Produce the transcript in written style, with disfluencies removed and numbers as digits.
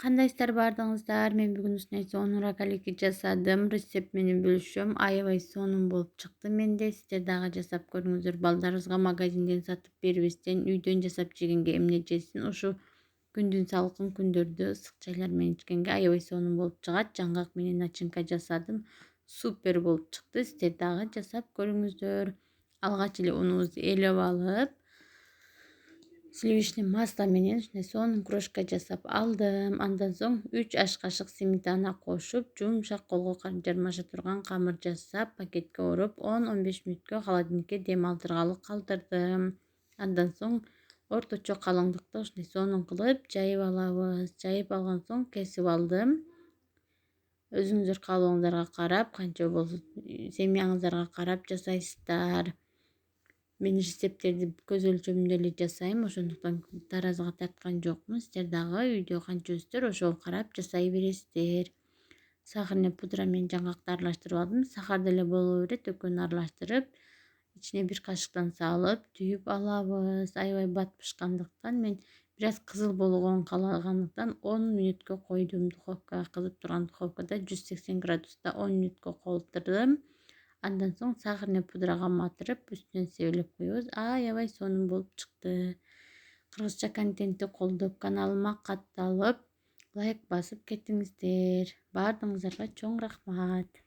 Кандайсыздар бардыгыңыздар? Мен бүгүн ушундай сонун рогалики жасадым. Рецепт менен бөлүшөм. Аябай сонун болуп чыкты менде. Сиздер дагы жасап көрүңүздөр. Балдарыбызга магазинден сатып бербестен үйдөн жасап жегенге эмне жесин. Ушу күндүн салкын күндөрдө ысык чайлар менен ичкенге аябай сонун болуп чыгат. Жаңгак менен начинка жасадым. Супер болуп чыкты. Сиздер дагы жасап көрүңүздөр. Алгач эле унубузду ээлеп алып, сливочный масло менен ушундай сонун крошка жасап алдым. Андан соң 3 аш кашык сметана кошуп, жумшак колго жармаша турган камыр жасап, пакетке ороп 10-15 мүнөткө холодильникке дем алдыргалы калтырдым. Андан соң орточо калыңдыкта ушундай сонун кылып жайып алабыз. Жайып алган соң кесип алдым. Өзүңүздөр каалооңуздарга карап, канча болсо семьяңыздарга карап жасайсыздар. Мен рецепттерди көз өлчөмүндө эле жасайм, ошондуктан таразыга тарткан жокмун. Сиздер дагы үйдө канча өзүңүздөр ошого карап жасай бересиздер. Сахарный пудра менен жаңгакты аралаштырып алдым. Сахар деле боло берет, экөөнү аралаштырып, ичине 1 кашыктан салып, түйүп алабыз. Аябай бат бышкандыктан мен бир аз кызыл болгонун каалагандыктан 10 мүнөткө койдум духовкага. Кызып турган духовкада 180 градуста 10 мүнөткө колдурдум. Андан соң сахарный пудрага матырып, үстүнөн себелеп коебуз. Аябай сонун болуп чыкты. Кыргызча контентти колдоп, каналыма катталып, лайк басып кетиңиздер. Баардыгыңыздарга чоң рахмат.